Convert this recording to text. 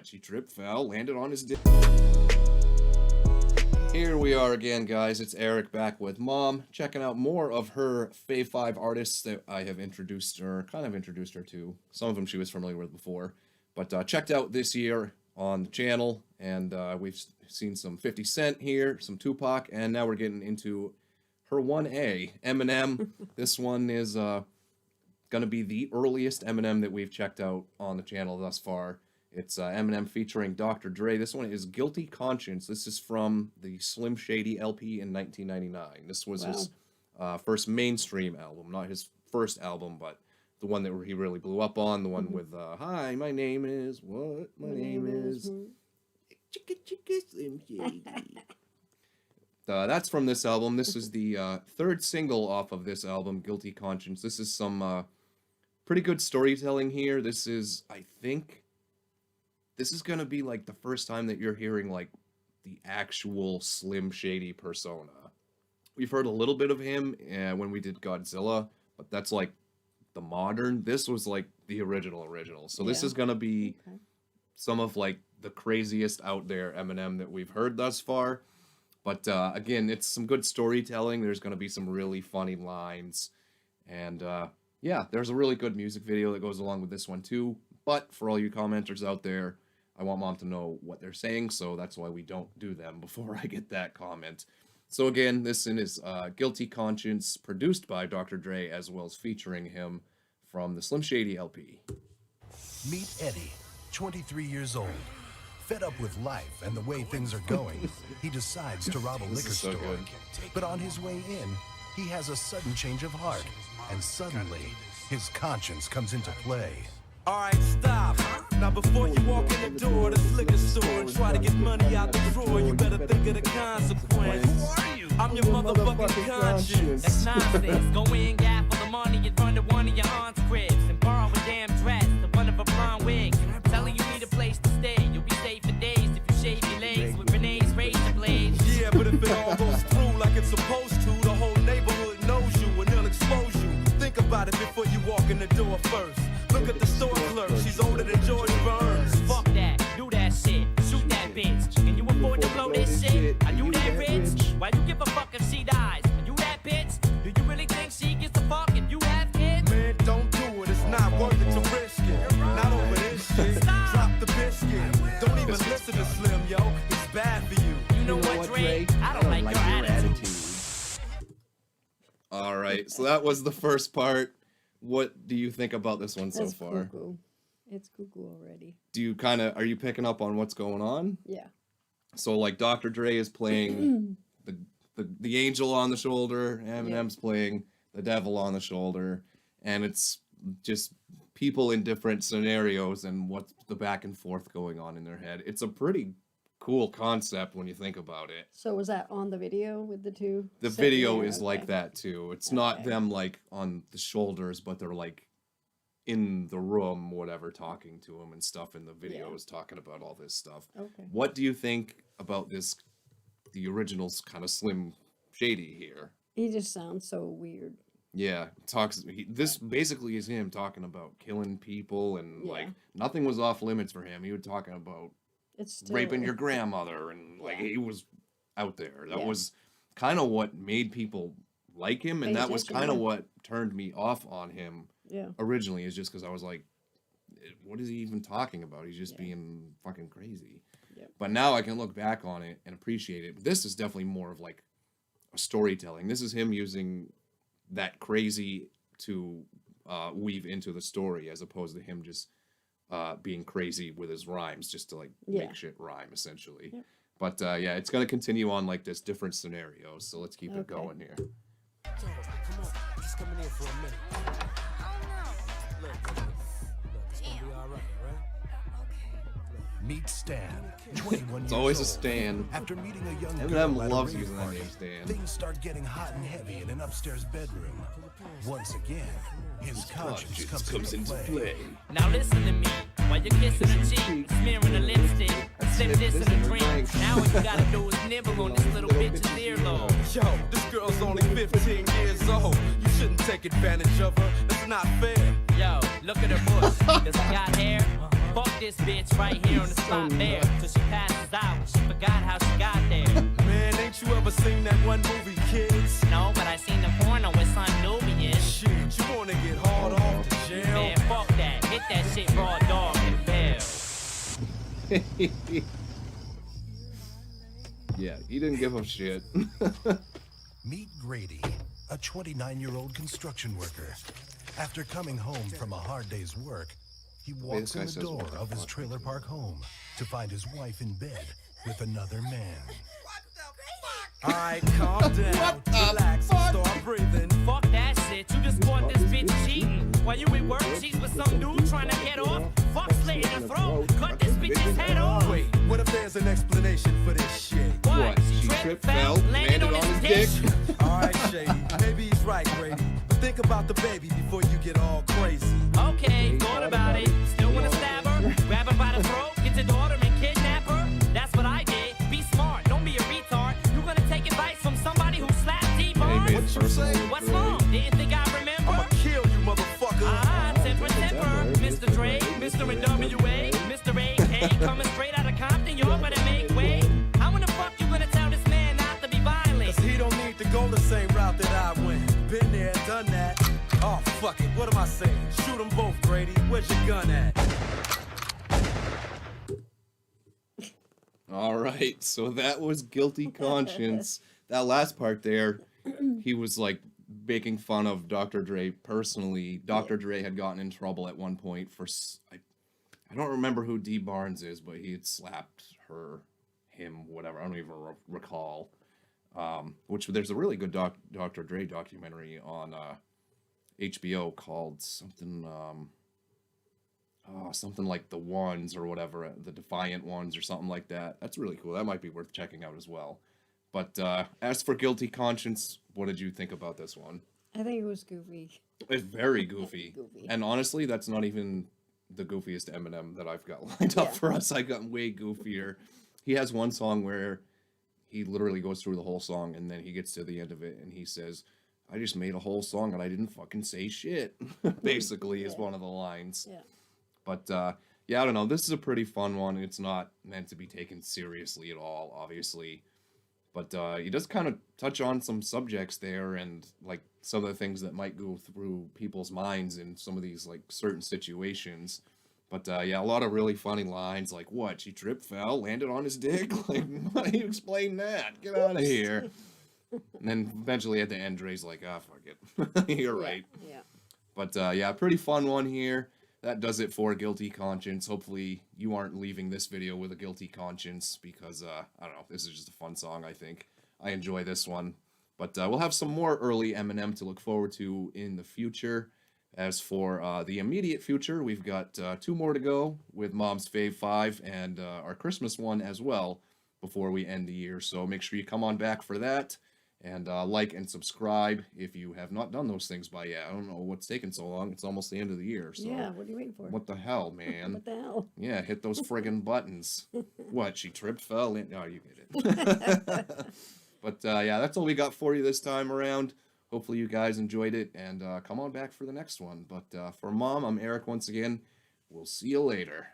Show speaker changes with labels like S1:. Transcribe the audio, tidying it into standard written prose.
S1: She tripped, fell, landed on his dick. Here we are again, guys. It's Eric back with Mom, checking out more of her Fave 5 artists that I have introduced her to. Some of them she was familiar with before, but checked out this year on the channel, and we've seen some 50 Cent here, some Tupac, and now we're getting into her 1A, Eminem. This one is gonna be the earliest Eminem that we've checked out on the channel thus far. It's Eminem featuring Dr. Dre. This one is Guilty Conscience. This is from the Slim Shady LP in 1999. This was his first mainstream album. Not his first album, but the one that he really blew up on. The one with, hi, my name is, what? My name is Chicka Chicka Slim Shady. That's from this album. This is the third single off of this album, Guilty Conscience. This is some pretty good storytelling here. This is, I think... This is going to be, like, the first time that you're hearing, like, the actual Slim Shady persona. We've heard a little bit of him when we did Godzilla, but that's, like, the modern. This was, like, the original. So this is going to be some of, like, the craziest out there Eminem that we've heard thus far. But, again, it's some good storytelling. There's going to be some really funny lines. And, yeah, there's a really good music video that goes along with this one, too. But for all you commenters out there, I want Mom to know what they're saying, so that's why we don't do them before I get that comment. So again, this is Guilty Conscience, produced by Dr. Dre, as well as featuring him from the Slim Shady LP.
S2: Meet Eddie, 23 years old. Fed up with life and the way things are going, he decides to rob a liquor store. But on his way in, he has a sudden change of heart, and suddenly, his conscience comes into play.
S3: Alright, stop. Now before you walk in the door of the liquor store and try to get money out the drawer, you better think of the consequence. Who are you? I'm your motherfucking conscience.
S4: That's nonsense. Go in, gap for the money in front of one of your aunt's cribs and borrow a damn dress, the one of a brown wig. Telling you need a place to stay. You'll be safe for days if you shave your legs with Renee's razor blades.
S3: Yeah, but if it all goes through like it's supposed to, the whole neighborhood knows you and they'll expose you. Think about it before you walk in the door first. Look at the store clerk, she's older than George Burns.
S4: Fuck that, do that shit, shoot that bitch. Can you afford to blow this shit? Are you that rich? Why you give a fuck if she dies? Are you that bitch? Do you really think she gets a fuck if you have kids?
S3: Man, don't do it, it's not worth it to risk it. Not over this shit, drop the biscuit. Don't even listen to Slim, yo, he's bad for you.
S4: You know what, Dre? I don't like your attitude.
S1: Alright, so that was the first part. What do you think about this one so
S5: That's
S1: far?
S5: Cuckoo. It's cuckoo already.
S1: Do you are you picking up on what's going on?
S5: Yeah.
S1: So like Dr. Dre is playing the angel on the shoulder, Eminem's playing the devil on the shoulder, and it's just people in different scenarios and what's the back and forth going on in their head. It's a pretty cool concept when you think about it.
S5: So was that on the video with the two?
S1: The video is like that too. It's not them like on the shoulders, but they're like in the room, whatever, talking to him and stuff. And the video is talking about all this stuff.
S5: Okay.
S1: What do you think about this? The original's kind of Slim Shady here.
S5: He just sounds so weird.
S1: Yeah, this basically is him talking about killing people and like nothing was off limits for him. He was talking about raping your grandmother, and like he was out there. That was kind of what made people like him, and that was kind of what turned me off on him originally, is just because I was like, what is he even talking about? He's just being fucking crazy. But now I can look back on it and appreciate it. But this is definitely more of like a storytelling. This is him using that crazy to weave into the story, as opposed to him just being crazy with his rhymes, just to like make shit rhyme, essentially. But yeah, it's gonna continue on like this, different scenarios. So let's keep it going here.
S3: Come on, just coming in for a minute. Look, it's gonna be all right?
S2: Meet Stan, 21
S1: It's always a
S2: years old.
S1: Stan.
S2: After meeting a young girl
S1: Eminem
S2: at a
S1: loves
S2: rave
S1: using that
S2: party,
S1: name, Stan.
S2: things start getting hot and heavy in an upstairs bedroom. Once again, his conscience comes into play.
S4: Now listen to me, while you're kissing her cheek, smearing her lipstick, sip this in a drink. Now all you gotta do is nibble on this little bitch's earlobe.
S3: Yo, this girl's only 15 years old. You shouldn't take advantage of her. That's not fair.
S4: Yo, look at her bush. Does it got hair? Fuck this bitch right here on the spot there. So she passes out. She forgot how she got there.
S3: Man, ain't you ever seen that one movie, Kids?
S4: No, but I seen the porno with Son Nubian.
S3: Shit, you wanna get hauled off to jail?
S4: Man, fuck that. Hit that shit raw dog and bell.
S1: Yeah, he didn't give a shit.
S2: Meet Grady, a 29-year-old construction worker. After coming home from a hard day's work, he walks in the door of his trailer park home to find his wife in bed with another man.
S3: Alright, calm down, relax, and start breathing.
S4: Fuck that shit. You just caught this bitch cheating. While you at work, she's with some dude trying to get off. Fuck slit in the throat. Cut this bitch's head off.
S3: Wait, what if there's an explanation for this shit?
S4: What? She tripped, fell, landed on his dick.
S3: Alright, Shady, maybe he's right, Grady. But think about the baby before you get all crazy.
S4: Okay, thought about it. Still wanna stab her? Grab her by the throat, get your daughter and kidnap her? That's what I did. Be smart, don't be a retard. You gonna take advice from somebody who slapped T-bars?
S3: What you say?
S4: What's wrong? Didn't think I remember?
S3: I'ma kill you, motherfucker.
S4: Temper, Mr. Dre, Mr. NWA, Mr. AK, coming straight out of Compton, y'all better make way. How in the fuck you gonna tell this man not to be violent?
S3: Cause he don't need to go the same route that I went. Been there, done that. Oh, fuck it, what am I saying? Shoot them both, Grady. Where's your gun at?
S1: All right, so that was Guilty Conscience. That last part there, he was like making fun of Dr. Dre personally. Dr. Dre had gotten in trouble at one point for, I don't remember who D Barnes is, but he had slapped him, whatever. I don't even recall. Which there's a really good Dr. Dre documentary on HBO called something like The Ones or whatever, The Defiant Ones or something like that. That's really cool. That might be worth checking out as well. But as for Guilty Conscience, what did you think about this one?
S5: I think it was goofy.
S1: It's very goofy.
S5: Goofy.
S1: And honestly, that's not even the goofiest Eminem that I've got lined up for us. I got way goofier. He has one song where he literally goes through the whole song and then he gets to the end of it and he says, I just made a whole song and I didn't fucking say shit. Basically is one of the lines.
S5: Yeah.
S1: But yeah, I don't know. This is a pretty fun one. It's not meant to be taken seriously at all, obviously. But he does kind of touch on some subjects there and like some of the things that might go through people's minds in some of these like certain situations. But yeah, a lot of really funny lines like, what, she tripped, fell, landed on his dick? Like, why do you explain that? Get out of here. And then eventually at the end, Dre's like, ah, fuck it. You're right.
S5: Yeah.
S1: But yeah, pretty fun one here. That does it for Guilty Conscience. Hopefully you aren't leaving this video with a guilty conscience because, I don't know, this is just a fun song, I think. I enjoy this one. But we'll have some more early Eminem to look forward to in the future. As for the immediate future, we've got 2 more to go with Mom's Fave 5 and our Christmas one as well before we end the year. So make sure you come on back for that. And like and subscribe if you have not done those things by yet. I don't know what's taking so long. It's almost the end of the year. So
S5: Yeah, what are you waiting for?
S1: what the hell, man?
S5: What the hell?
S1: Yeah, hit those friggin' buttons. What, she tripped, fell, in? Oh, you get it. But yeah, that's all we got for you this time around. Hopefully you guys enjoyed it, and come on back for the next one. But for Mom, I'm Eric once again. We'll see you later.